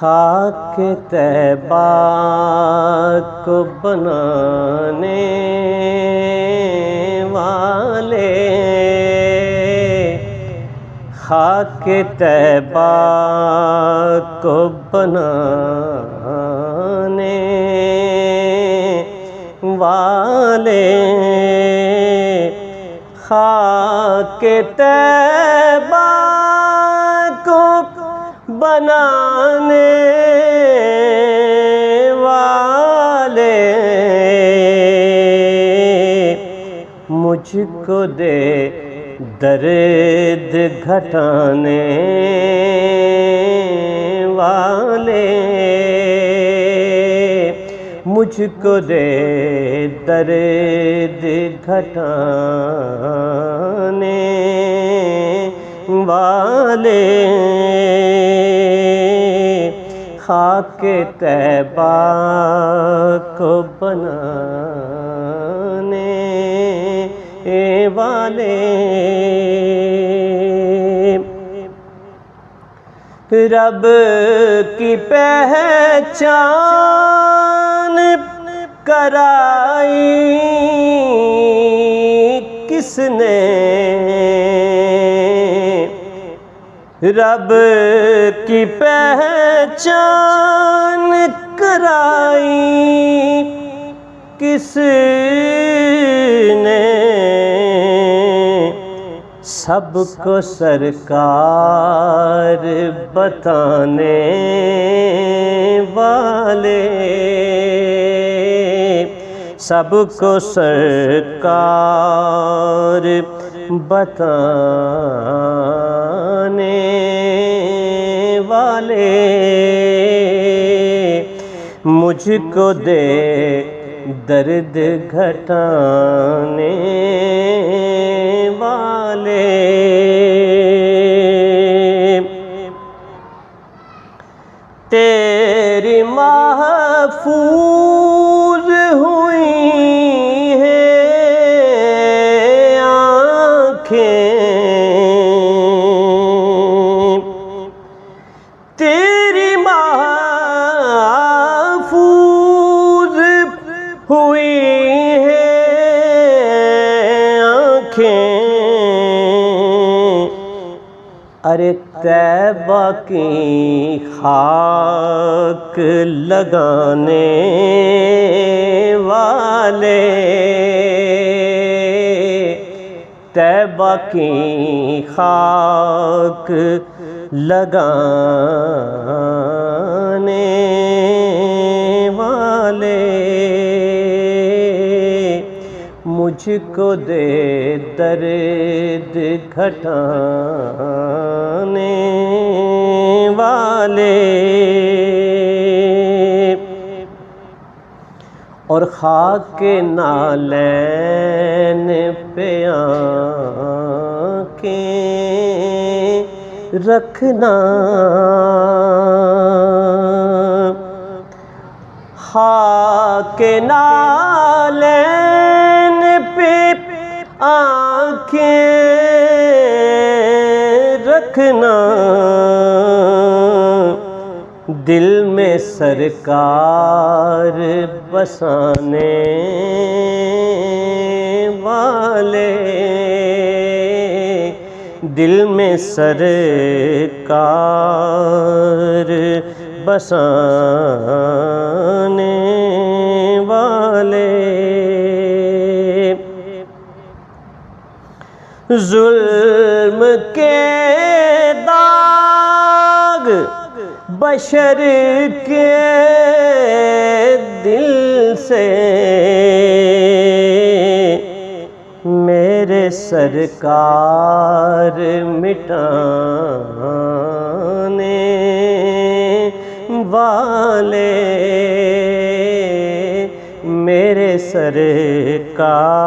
خاک طیبہ کو بنانے والے، خاک طیبہ کو بنانے والے، خاک طیبہ کو بنانے والے، مجھ کو دے درد گھٹانے والے، مجھ کو دے درد گھٹانے والے، خاک طیبہ کو بنانے والے، رب کی پہچان کرائی کس نے، رب کی پہچان کرائی کس نے، سب کو سرکار بتانے والے، سب کو سرکار بتانے والے، مجھ کو دے درد گھٹانے والے، تیری محفوظ ہوئی ہیں آنکھیں، تیری محفوظ ہوئی ہیں آنکھیں، ارے طیبہ کی خاک لگانے والے، طیبہ کی خاک لگانے والے، مجھ کو دے درد گھٹانے والے، اور خاک نالین پہ آنکھیں رکھنا، خاک نالین پہ آنکھیں رکھنا، دل میں سرکار بسانے والے، دل میں سرکار بسانے والے، ظلم کے داغ بشر کے دل سے میرے سرکار مٹانے والے، میرے سرکار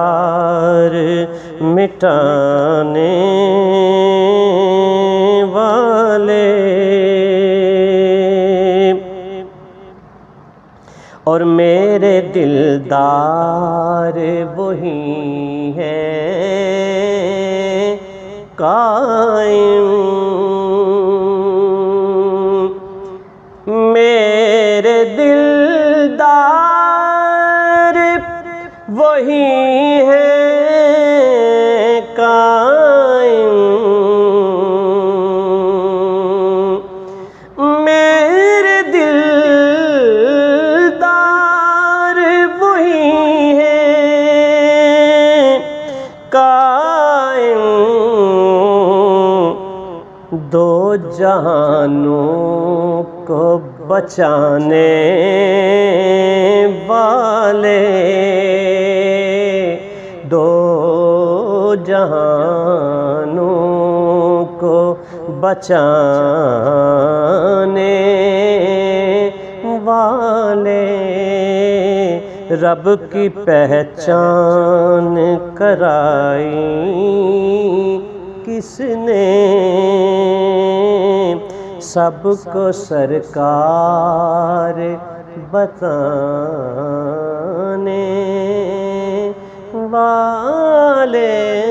مٹانے والے، اور میرے دلدار وہی ہیں قائم، دلدار وہی ہیں قائم، میرے دلدار وہی ہیں قائم، دو جہانوں کو بچانے والے، دو جہانوں کو بچانے والے، رب کی پہچان کرائی کس نے، سب کو سرکار بتانے والے۔